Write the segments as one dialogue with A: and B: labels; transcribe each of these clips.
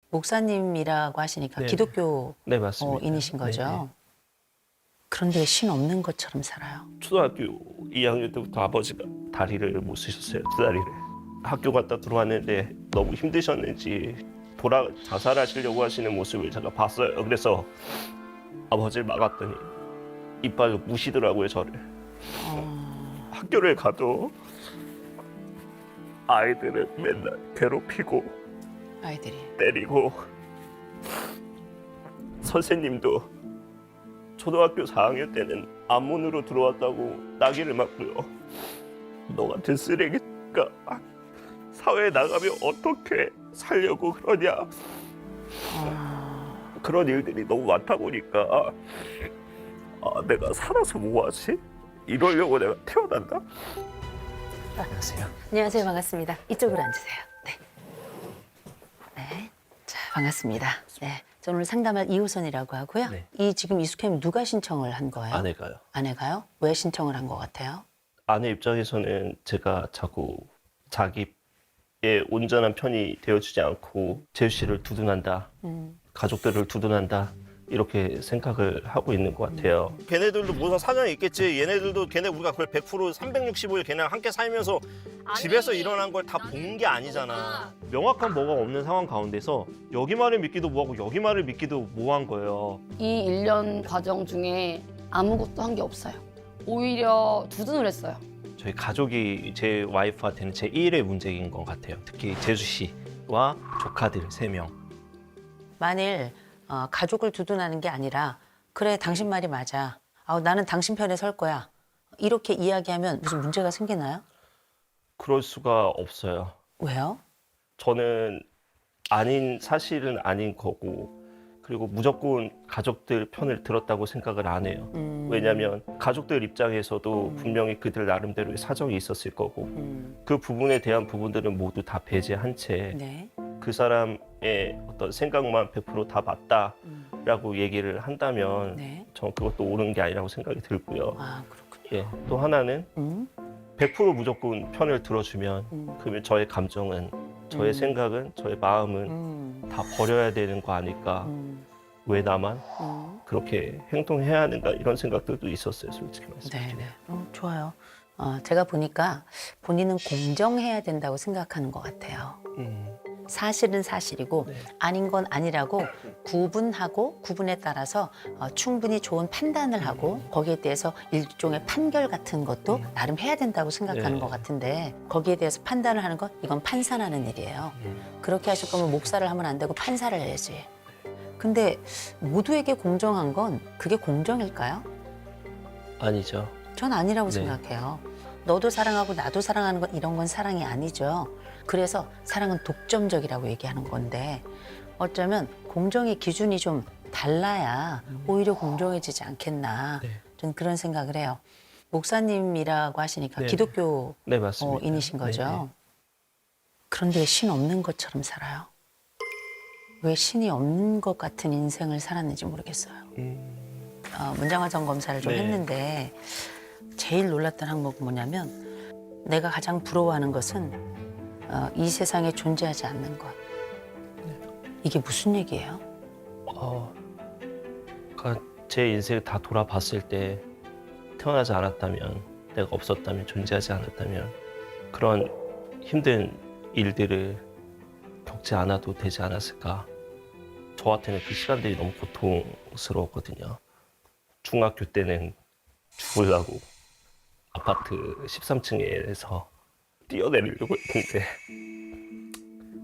A: 목사님이라고 하시니까
B: 네.
A: 기독교
B: 네, 맞습니다.
A: 인이신 거죠.
B: 네.
A: 그런데 신 없는 것처럼 살아요.
B: 초등학교 2학년 때부터 아버지가 다리를 못 쓰셨어요. 두 다리를. 학교 갔다 들어왔는데 너무 힘드셨는지 자살하시려고 하시는 모습을 제가 봤어요. 그래서 아버지를 막았더니 이빨로 무시더라고요, 저를. 학교를 가도 아이들을 맨날 괴롭히고
A: 아이들이.
B: 때리고, 선생님도 초등학교 4학년 때는 앞문으로 들어왔다고 나귀를 맞고요. 너 같은 쓰레기가 사회에 나가면 어떻게 살려고 그러냐. 그런 일들이 너무 많다 보니까 내가 살아서 뭐하지? 이러려고 내가 태어난다?
C: 안녕하세요.
A: 안녕하세요. 반갑습니다. 이쪽으로 앉으세요. 네. 네. 자, 반갑습니다. 네. 저 오늘 상담할 이호선이라고 하고요.
B: 네.
A: 이 지금 이숙햄 누가 신청을 한 거예요?
B: 아내가요.
A: 아내가요? 왜 신청을 한 것 같아요?
B: 아내 입장에서는 제가 자꾸 자기의 온전한 편이 되어주지 않고 재수 씨를 두둔한다, 가족들을 두둔한다, 이렇게 생각을 하고 있는 것 같아요. 걔네들도 무슨 사정이 있겠지. 얘네들도 우리가 그걸 100% 365일 걔네랑 함께 살면서 집에서 일어난 걸 다 본 게 아니잖아. 명확한 뭐가 없는 상황 가운데서 여기 말을 믿기도 뭐하고 여기 말을 믿기도 뭐한 거예요.
D: 이 1년 과정 중에 아무것도 한 게 없어요. 오히려 두둔을 했어요.
B: 저희 가족이 제 와이프한테는 제 1의 문제인 것 같아요. 특히 재수 씨와 조카들 3명.
A: 만일 가족을 두둔하는 게 아니라 그래 당신 말이 맞아. 나는 당신 편에 설 거야. 이렇게 이야기하면 무슨 문제가 생기나요?
B: 그럴 수가 없어요.
A: 왜요?
B: 저는 사실은 아닌 거고, 그리고 무조건 가족들 편을 들었다고 생각을 안 해요. 왜냐하면 가족들 입장에서도 분명히 그들 나름대로의 사정이 있었을 거고, 그 부분에 대한 부분들은 모두 다 배제한 채
A: 네.
B: 그 사람의 어떤 생각만 100%다 맞다라고 얘기를 한다면
A: 네.
B: 전 그것도 옳은 게 아니라고 생각이 들고요.
A: 그렇군요.
B: 예, 또 하나는
A: 음?
B: 100% 무조건 편을 들어주면 그러면 저의 감정은, 저의 생각은, 저의 마음은 다 버려야 되는 거 아닐까. 왜 나만 그렇게 행동해야 하는가, 이런 생각들도 있었어요, 솔직히 말씀드리면.
A: 네네. 좋아요. 제가 보니까 본인은 공정해야 된다고 생각하는 것 같아요. 사실은 사실이고
B: 네.
A: 아닌 건 아니라고 구분하고 구분에 따라서 충분히 좋은 판단을 하고 거기에 대해서 일종의 판결 같은 것도 나름 해야 된다고 생각하는
B: 네.
A: 것 같은데 거기에 대해서 판단을 하는 건 이건 판단하는 일이에요. 그렇게 하실 거면 목사를 하면 안 되고 판사를 해야지. 근데 모두에게 공정한 건 그게 공정일까요?
B: 아니죠.
A: 전 아니라고
B: 네.
A: 생각해요. 너도 사랑하고 나도 사랑하는 건 이런 건 사랑이 아니죠. 그래서 사랑은 독점적이라고 얘기하는 건데 어쩌면 공정의 기준이 좀 달라야 오히려 공정해지지 않겠나.
B: 네.
A: 저는 그런 생각을 해요. 목사님이라고 하시니까
B: 네.
A: 기독교
B: 네, 맞습니다.
A: 인이신 거죠.
B: 네, 네.
A: 그런데 왜 신 없는 것처럼 살아요? 왜 신이 없는 것 같은 인생을 살았는지 모르겠어요. 문장화정 검사를 좀
B: 네.
A: 했는데 제일 놀랐던 항목은 뭐냐면 내가 가장 부러워하는 것은 이 세상에 존재하지 않는 것. 이게 무슨 얘기예요?
B: 그러니까 제 인생을 다 돌아봤을 때 태어나지 않았다면, 내가 없었다면, 존재하지 않았다면 그런 힘든 일들을 겪지 않아도 되지 않았을까. 저한테는 그 시간들이 너무 고통스러웠거든요. 중학교 때는 죽으려고 아파트 13층에서 뛰어내리려고 했는데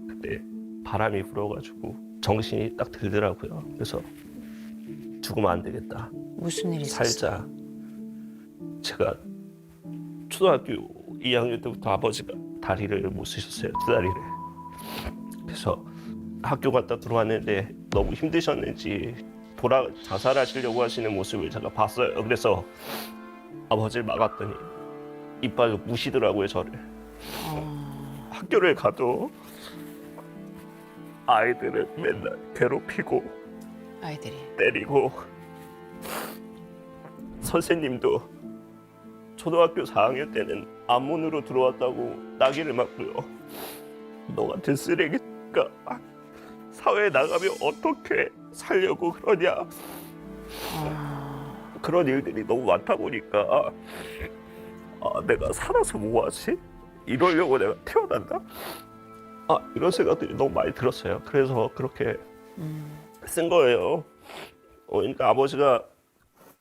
B: 그때 바람이 불어가지고 정신이 딱 들더라고요. 그래서 죽으면 안 되겠다.
A: 무슨 일이 있었어요?
B: 살자. 제가 초등학교 2학년 때부터 아버지가 다리를 못 쓰셨어요. 두 다리를. 그래서 학교 갔다 들어왔는데 너무 힘드셨는지 자살하시려고 하시는 모습을 제가 봤어요. 그래서 아버지를 막았더니 이빨로 무시더라고요, 저를. 학교를 가도 아이들을 맨날 괴롭히고
A: 아이들이.
B: 때리고, 선생님도 초등학교 4학년 때는 앞문으로 들어왔다고 나귀를 맞고요. 너 같은 쓰레기가 사회에 나가면 어떻게 살려고 그러냐. 그런 일들이 너무 많다 보니까 내가 살아서 뭐하지? 이러려고 내가 태어난다? 이런 생각들이 너무 많이 들었어요. 그래서 그렇게 쓴 거예요. 그러니까 아버지가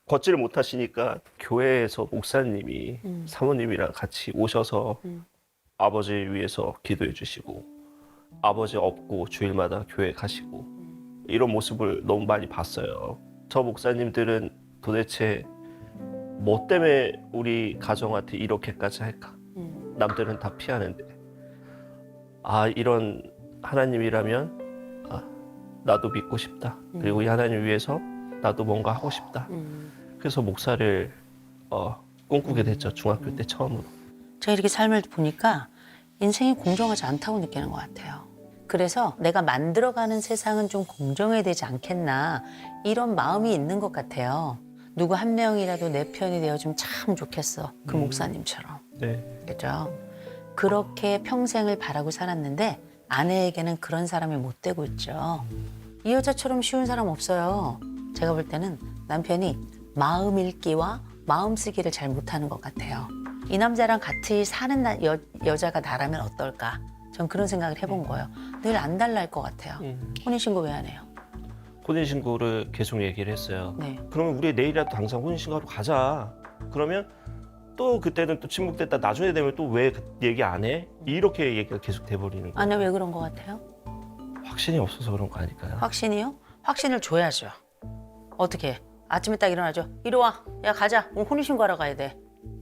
B: 걷지를 못하시니까 교회에서 목사님이 사모님이랑 같이 오셔서 아버지 위해서 기도해 주시고 아버지 업고 주일마다 교회 가시고 이런 모습을 너무 많이 봤어요. 저 목사님들은 도대체 뭐 때문에 우리 가정한테 이렇게까지 할까? 남들은 다 피하는데 이런 하나님이라면 나도 믿고 싶다. 그리고 이 하나님 위해서 나도 뭔가 하고 싶다. 그래서 목사를 꿈꾸게 됐죠. 중학교 때 처음으로.
A: 제가 이렇게 삶을 보니까 인생이 공정하지 않다고 느끼는 것 같아요. 그래서 내가 만들어가는 세상은 좀 공정해야 되지 않겠나 이런 마음이 있는 것 같아요. 누구 한 명이라도 내 편이 되어주면 참 좋겠어. 그 목사님처럼.
B: 네.
A: 그죠? 그렇게 평생을 바라고 살았는데 아내에게는 그런 사람이 못 되고 있죠. 이 여자처럼 쉬운 사람 없어요. 제가 볼 때는 남편이 마음 읽기와 마음 쓰기를 잘 못하는 것 같아요. 이 남자랑 같이 사는 여자가 나라면 어떨까? 전 그런 생각을 해본 거예요. 늘 안 달라할 것 같아요. 혼인신고 왜 안 해요?
B: 혼인신고를 계속 얘기를 했어요.
A: 네.
B: 그러면 우리 내일이라도 당장 혼인신고하러 가자. 그러면 또 그때는 또 침묵됐다. 나중에 되면 또 왜 얘기 안 해? 이렇게 얘기가 계속 돼버리는 거예요.
A: 아내 왜 그런 것 같아요?
B: 확신이 없어서 그런 거 아닐까요?
A: 확신이요? 확신을 줘야죠. 어떻게? 아침에 딱 일어나죠. 이리 와. 야 가자. 오늘 혼인신고하러 가야 돼.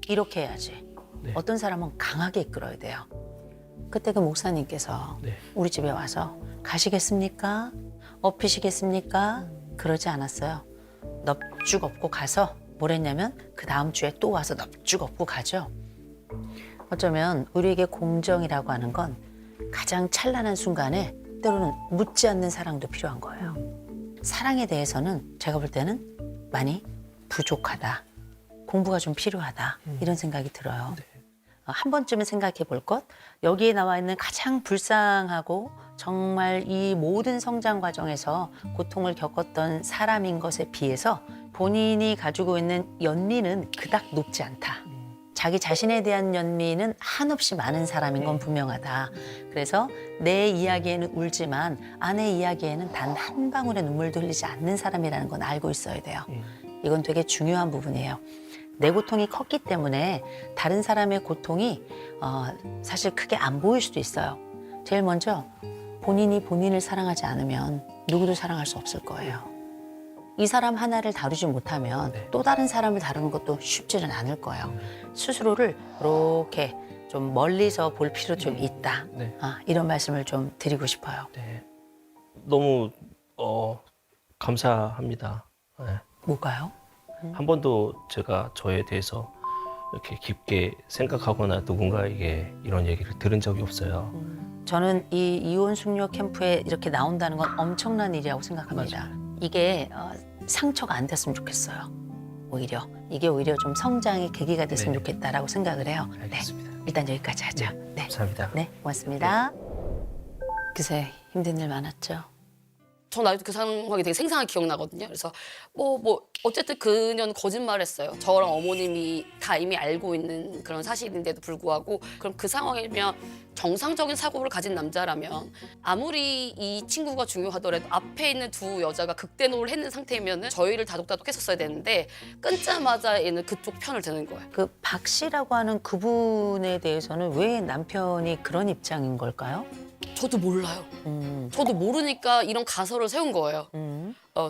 A: 이렇게 해야지.
B: 네.
A: 어떤 사람은 강하게 이끌어야 돼요. 그때 그 목사님께서
B: 네.
A: 우리 집에 와서 가시겠습니까? 업히시겠습니까? 그러지 않았어요. 넙죽 업고 가서 뭘 했냐면 그 다음 주에 또 와서 넙죽 업고 가죠. 어쩌면 우리에게 공정이라고 하는 건 가장 찬란한 순간에 때로는 묻지 않는 사랑도 필요한 거예요. 사랑에 대해서는 제가 볼 때는 많이 부족하다. 공부가 좀 필요하다. 이런 생각이 들어요. 한 번쯤은 생각해 볼 것. 여기에 나와 있는 가장 불쌍하고 정말 이 모든 성장 과정에서 고통을 겪었던 사람인 것에 비해서 본인이 가지고 있는 연민은 그닥 높지 않다. 자기 자신에 대한 연민은 한없이 많은 사람인 건 분명하다. 그래서 내 이야기에는 울지만 아내 이야기에는 단 한 방울의 눈물도 흘리지 않는 사람이라는 건 알고 있어야 돼요. 이건 되게 중요한 부분이에요. 내 고통이 컸기 때문에 다른 사람의 고통이 사실 크게 안 보일 수도 있어요. 제일 먼저 본인이 본인을 사랑하지 않으면 누구도 사랑할 수 없을 거예요. 이 사람 하나를 다루지 못하면 또 다른 사람을 다루는 것도 쉽지는 않을 거예요. 스스로를 이렇게 좀 멀리서 볼 필요 좀 있다.
B: 네.
A: 이런 말씀을 좀 드리고 싶어요.
B: 네. 너무 감사합니다. 네.
A: 뭘까요?
B: 한 번도 제가 저에 대해서 이렇게 깊게 생각하거나 누군가에게 이런 얘기를 들은 적이 없어요.
A: 저는 이 이혼 숙녀 캠프에 이렇게 나온다는 건 엄청난 일이라고 생각합니다. 이게 상처가 안 됐으면 좋겠어요. 오히려 이게 오히려 좀 성장의 계기가 됐으면
B: 네.
A: 좋겠다라고 생각을 해요.
B: 알겠습니다.
A: 네, 일단 여기까지 하죠. 네,
B: 감사합니다.
A: 네, 고맙습니다. 그새 힘든 일 많았죠.
D: 전 아직도 그 상황이 되게 생생하게 기억나거든요. 그래서 어쨌든 그녀는 거짓말했어요. 저랑 어머님이 다 이미 알고 있는 그런 사실인데도 불구하고 그럼 그 상황이면 정상적인 사고를 가진 남자라면 아무리 이 친구가 중요하더라도 앞에 있는 두 여자가 극대노를 했는 상태면 저희를 다독다독 했었어야 되는데 끊자마자 얘는 그쪽 편을 드는 거예요.
A: 그 박 씨라고 하는 그분에 대해서는 왜 남편이 그런 입장인 걸까요?
D: 저도 몰라요. 저도 모르니까 이런 가설을 세운 거예요.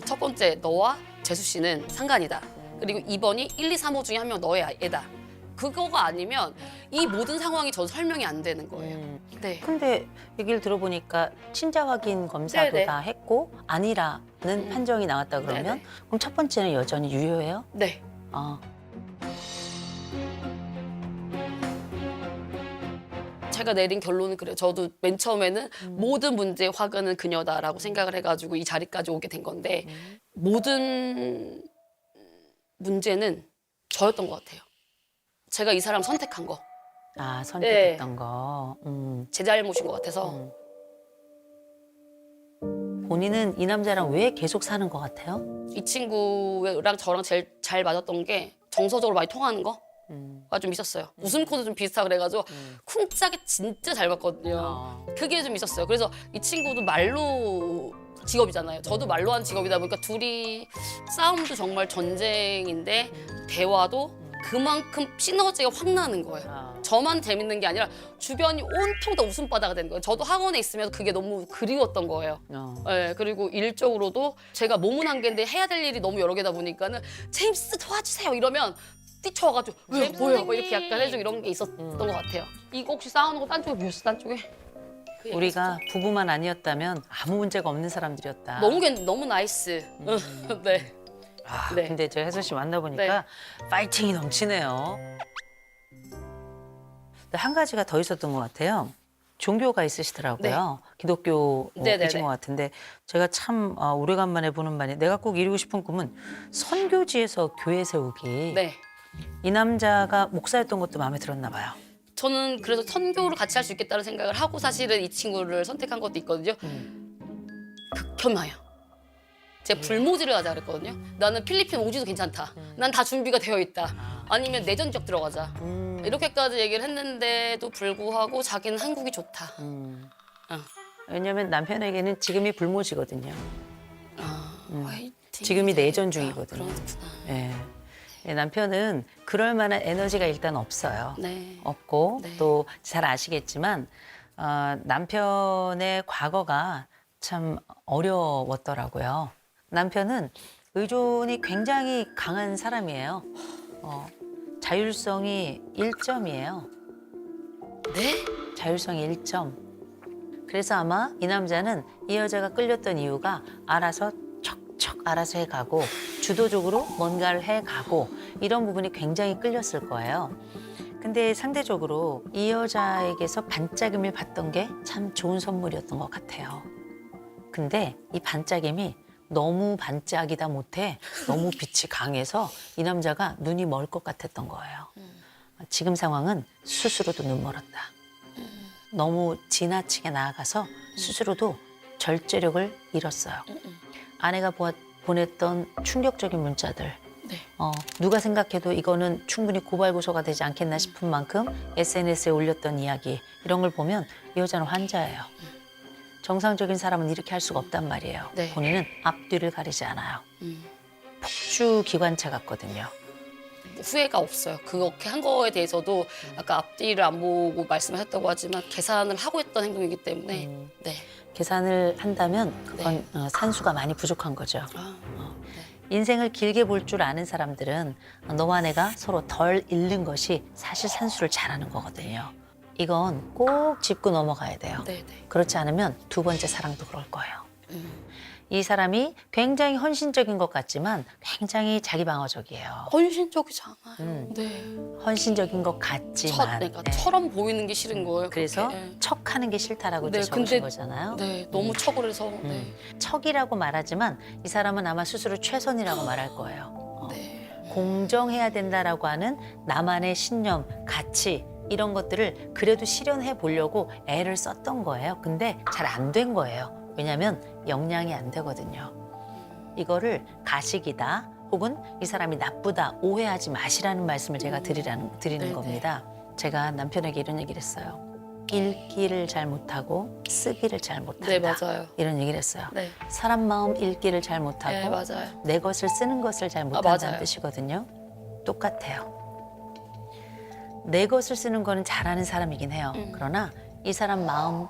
D: 첫 번째, 너와 재수 씨는 상간이다. 그리고 2번이 1, 2, 3호 중에 한 명 너의 애다. 그거가 아니면 이 모든 상황이 전 설명이 안 되는 거예요. 네.
A: 근데 얘기를 들어보니까 친자 확인 검사도
D: 네네.
A: 다 했고 아니라는 판정이 나왔다 그러면
D: 네네.
A: 그럼 첫 번째는 여전히 유효해요?
D: 네. 제가 내린 결론은 그래요. 저도 맨 처음에는 모든 문제의 화근은 그녀다라고 생각을 해가지고 이 자리까지 오게 된 건데 모든 문제는 저였던 것 같아요. 제가 이 사람 선택한 거.
A: 선택했던 거.
D: 제 잘못인 것 같아서.
A: 본인은 이 남자랑 왜 계속 사는 것 같아요?
D: 이 친구랑 저랑 제일 잘 맞았던 게 정서적으로 많이 통하는 거가 좀 있었어요. 웃음 코드 좀 비슷하고 그래가지고 쿵짝이 진짜 잘 맞거든요. 그게 좀 있었어요. 그래서 이 친구도 말로 직업이잖아요. 저도 말로 하는 직업이다 보니까 둘이 싸움도 정말 전쟁인데 대화도 그만큼 시너지가 확 나는 거예요. 저만 재밌는 게 아니라 주변이 온통 다 웃음바다가 되는 거예요. 저도 학원에 있으면서 그게 너무 그리웠던 거예요. 네, 그리고 일적으로도 제가 몸은 한 개인데 해야 될 일이 너무 여러 개다 보니까는 제임스 도와주세요 이러면 뛰쳐와가지고 왜 뭐야 뭐 이렇게 약간 해주고 이런 게 있었던 것 같아요. 이거 혹시 싸우는 거 딴 쪽에 비었어? 딴 쪽에?
A: 우리가 부부만 아니었다면 아무 문제가 없는 사람들이었다.
D: 너무 나이스. 네. 네.
A: 근데 저 혜선 씨 만나보니까 파이팅이 넘치네요. 근데 한 가지가 더 있었던 것 같아요. 종교가 있으시더라고요. 기독교이신
D: 네네네.
A: 것 같은데 제가 참 오래간만에 보는 말이 내가 꼭 이루고 싶은 꿈은 선교지에서 교회 세우기.
D: 네.
A: 이 남자가 목사였던 것도 마음에 들었나 봐요.
D: 저는 그래서 선교를 같이 할 수 있겠다는 생각을 하고 사실은 이 친구를 선택한 것도 있거든요. 극혐해요. 제가 불모지를 하자 그랬거든요. 나는 필리핀 오지도 괜찮다. 난 다 준비가 되어 있다. 아니면 내전 지역 들어가자. 이렇게까지 얘기를 했는데도 불구하고 자기는 한국이 좋다.
A: 왜냐하면 남편에게는 지금이 불모지거든요.
D: 화이팅.
A: 지금이 내전 중이거든요.
D: 그렇구나.
A: 예. 예, 남편은 그럴 만한 에너지가 일단 없어요.
D: 네.
A: 없고
D: 네.
A: 또 잘 아시겠지만 남편의 과거가 참 어려웠더라고요. 남편은 의존이 굉장히 강한 사람이에요. 자율성이 1점이에요.
D: 네?
A: 자율성이 1점. 그래서 아마 이 남자는 이 여자가 끌렸던 이유가 알아서 척척 알아서 해가고 주도적으로 뭔가를 해가고 이런 부분이 굉장히 끌렸을 거예요. 근데 상대적으로 이 여자에게서 반짝임을 받던 게 참 좋은 선물이었던 것 같아요. 근데 이 반짝임이 너무 반짝이다 못해 너무 빛이 강해서 이 남자가 눈이 멀 것 같았던 거예요. 지금 상황은 스스로도 눈 멀었다. 너무 지나치게 나아가서 스스로도 절제력을 잃었어요. 아내가 보냈던 충격적인 문자들.
D: 네.
A: 누가 생각해도 이거는 충분히 고발고소가 되지 않겠나 싶은 만큼 SNS에 올렸던 이야기 이런 걸 보면 이 여자는 환자예요. 정상적인 사람은 이렇게 할 수가 없단 말이에요.
D: 네.
A: 본인은 앞뒤를 가리지 않아요. 폭주 기관차 같거든요.
D: 후회가 없어요. 그렇게 한 거에 대해서도 아까 앞뒤를 안 보고 말씀하셨다고 하지만 계산을 하고 했던 행동이기 때문에 네.
A: 계산을 한다면 그건 산수가 많이 부족한 거죠.
D: 아,
A: 인생을 길게 볼 줄 아는 사람들은 너와 내가 서로 덜 잃는 것이 사실 산수를 잘하는 거거든요. 이건 꼭 짚고 넘어가야 돼요.
D: 네, 네.
A: 그렇지 않으면 두 번째 사랑도 그럴 거예요. 이 사람이 굉장히 헌신적인 것 같지만 굉장히 자기 방어적이에요.
D: 헌신적이잖아요. 네.
A: 헌신적인 것 같지만
D: 그러니까
A: 네.
D: 처럼 보이는 게 싫은 거예요.
A: 그래서
D: 그렇게. 네.
A: 척하는 게 싫다라고
D: 네,
A: 이제 적으신
D: 근데-
A: 거잖아요.
D: 네, 너무 척을 해서 네.
A: 척이라고 말하지만 이 사람은 아마 스스로 최선이라고 말할 거예요.
D: 네.
A: 공정해야 된다라고 하는 나만의 신념, 가치 이런 것들을 그래도 실현해 보려고 애를 썼던 거예요. 근데 잘 안 된 거예요. 왜냐하면 역량이 안 되거든요. 이거를 가식이다 혹은 이 사람이 나쁘다 오해하지 마시라는 말씀을 제가 드리는
D: 네네.
A: 겁니다. 제가 남편에게 이런 얘기를 했어요. 읽기를 잘 못하고 쓰기를 잘 못한다.
D: 네, 맞아요.
A: 이런 얘기를 했어요.
D: 네.
A: 사람 마음 읽기를 잘 못하고
D: 네, 맞아요.
A: 내 것을 쓰는 것을 잘 못한다는
D: 맞아요.
A: 뜻이거든요. 똑같아요. 내 것을 쓰는 거는 잘하는 사람이긴 해요. 그러나 이 사람 마음,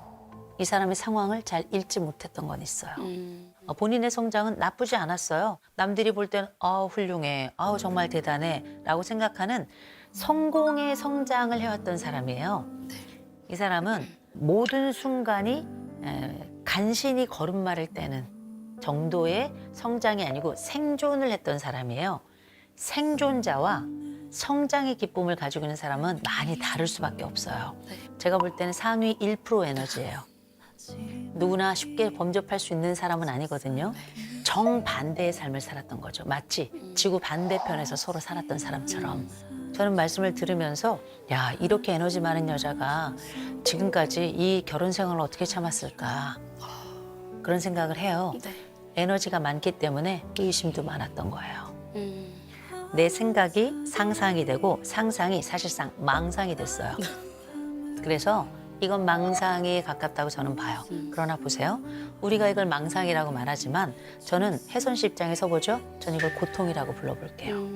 A: 이 사람의 상황을 잘 읽지 못했던 건 있어요. 본인의 성장은 나쁘지 않았어요. 남들이 볼 때는 훌륭해, 정말 대단해 라고 생각하는 성공의 성장을 해왔던 사람이에요. 이 사람은 모든 순간이 간신히 걸음마를 떼는 정도의 성장이 아니고 생존을 했던 사람이에요. 생존자와 성장의 기쁨을 가지고 있는 사람은 많이 다를 수밖에 없어요. 제가 볼 때는 상위 1% 에너지예요. 누구나 쉽게 범접할 수 있는 사람은 아니거든요. 정반대의 삶을 살았던 거죠. 마치 지구 반대편에서 서로 살았던 사람처럼. 저는 말씀을 들으면서 야, 이렇게 에너지 많은 여자가 지금까지 이 결혼 생활을 어떻게 참았을까. 그런 생각을 해요.
D: 네.
A: 에너지가 많기 때문에 의심도 많았던 거예요.
D: 음.
A: 내 생각이 상상이 되고 상상이 사실상 망상이 됐어요. 그래서 이건 망상에 가깝다고 저는 봐요. 그러나 보세요. 우리가 이걸 망상이라고 말하지만 저는 혜선 씨 입장에 서보죠. 저는 이걸 고통이라고 불러볼게요.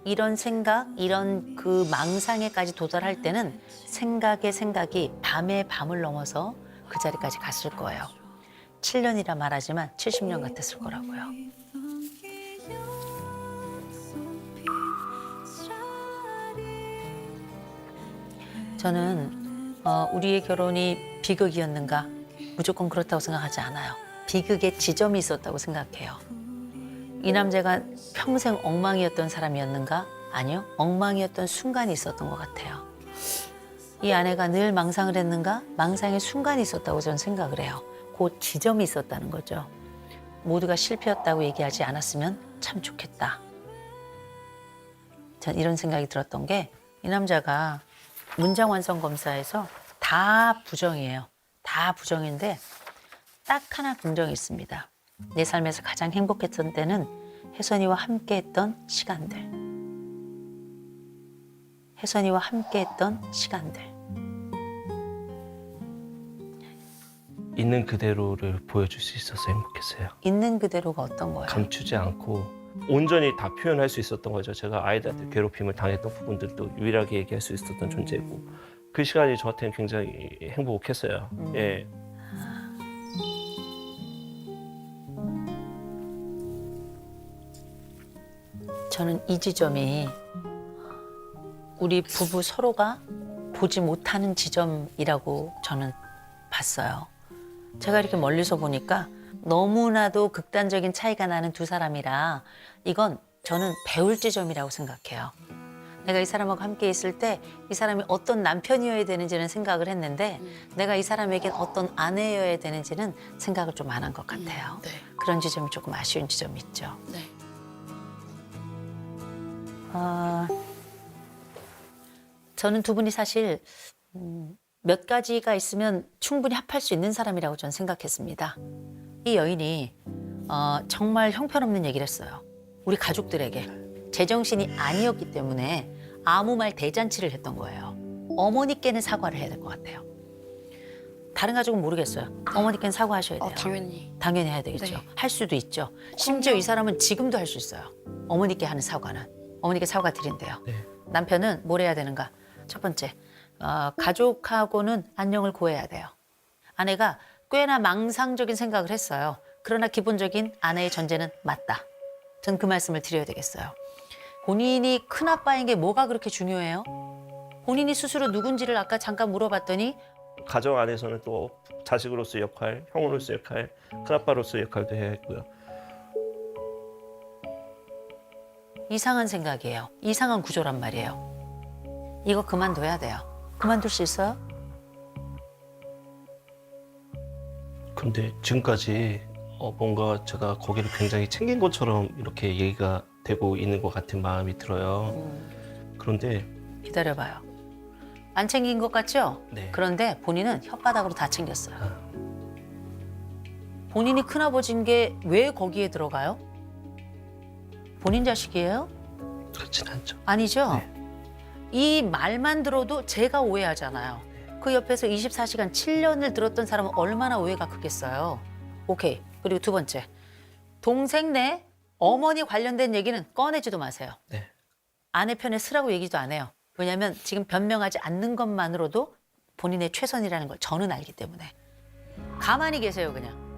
A: 이런 생각, 이런 그 망상에까지 도달할 때는 생각의 생각이 밤의 밤을 넘어서 그 자리까지 갔을 거예요. 7년이라 말하지만 70년 같았을 거라고요. 저는 우리의 결혼이 비극이었는가? 무조건 그렇다고 생각하지 않아요. 비극의 지점이 있었다고 생각해요. 이 남자가 평생 엉망이었던 사람이었는가? 아니요. 엉망이었던 순간이 있었던 것 같아요. 이 아내가 늘 망상을 했는가? 망상의 순간이 있었다고 저는 생각을 해요. 그 지점이 있었다는 거죠. 모두가 실패였다고 얘기하지 않았으면 참 좋겠다. 전 이런 생각이 들었던 게 이 남자가 문장 완성 검사에서 다 부정이에요. 다 부정인데 딱 하나 긍정이 있습니다. 내 삶에서 가장 행복했던 때는 혜선이와 함께했던 시간들. 혜선이와 함께했던 시간들.
B: 있는 그대로를 보여줄 수 있어서 행복했어요.
A: 있는 그대로가 어떤 거예요?
B: 감추지 않고 온전히 다 표현할 수 있었던 거죠. 제가 아이들한테 괴롭힘을 당했던 부분들도 유일하게 얘기할 수 있었던 존재고 그 시간이 저한테는 굉장히 행복했어요. 예.
A: 저는 이 지점이 우리 부부 서로가 보지 못하는 지점이라고 저는 봤어요. 제가 이렇게 멀리서 보니까 너무나도 극단적인 차이가 나는 두 사람이라 이건 저는 배울 지점이라고 생각해요. 내가 이 사람하고 함께 있을 때 이 사람이 어떤 남편이어야 되는지는 생각을 했는데 내가 이 사람에겐 어떤 아내여야 되는지는 생각을 좀 안 한 것 같아요.
D: 네.
A: 그런 지점이 조금 아쉬운 지점이 있죠.
D: 네.
A: 저는 두 분이 사실 몇 가지가 있으면 충분히 합할 수 있는 사람이라고 저는 생각했습니다. 이 여인이 정말 형편없는 얘기를 했어요. 우리 가족들에게. 제정신이 아니었기 때문에 아무 말 대잔치를 했던 거예요. 어머니께는 사과를 해야 될 것 같아요. 다른 가족은 모르겠어요. 어머니께는 사과하셔야 돼요.
D: 당연히.
A: 당연히 해야 되겠죠.
D: 네.
A: 할 수도 있죠. 심지어 이 사람은 지금도 할 수 있어요. 어머니께 하는 사과는. 어머니께 사과 드린대요.
B: 네.
A: 남편은 뭘 해야 되는가? 첫 번째, 가족하고는 안녕을 구해야 돼요. 아내가 꽤나 망상적인 생각을 했어요. 그러나 기본적인 아내의 전제는 맞다. 전 그 말씀을 드려야 되겠어요. 본인이 큰아빠인 게 뭐가 그렇게 중요해요? 본인이 스스로 누군지를 아까 잠깐 물어봤더니
B: 가정 안에서는 또 자식으로서의 역할, 형으로서의 역할, 큰아빠로서의 역할도 해야 했고요.
A: 이상한 생각이에요. 이상한 구조란 말이에요. 이거 그만둬야 돼요. 그만둘 수 있어요?
B: 근데 지금까지 뭔가 제가 거기를 굉장히 챙긴 것처럼 이렇게 얘기가 되고 있는 것 같은 마음이 들어요. 그런데
A: 기다려봐요. 안 챙긴 것 같죠?
B: 네.
A: 그런데 본인은 혓바닥으로 다 챙겼어요. 본인이 큰아버지인 게 왜 거기에 들어가요? 본인 자식이에요?
B: 그렇진 않죠.
A: 아니죠?
B: 네.
A: 이 말만 들어도 제가 오해하잖아요. 그 옆에서 24시간 7년을 들었던 사람은 얼마나 오해가 크겠어요. 오케이. 그리고 두 번째. 동생네 어머니 관련된 얘기는 꺼내지도 마세요.
B: 네.
A: 아내 편에 서라고 얘기도 안 해요. 왜냐하면 지금 변명하지 않는 것만으로도 본인의 최선이라는 걸 저는 알기 때문에. 가만히 계세요, 그냥.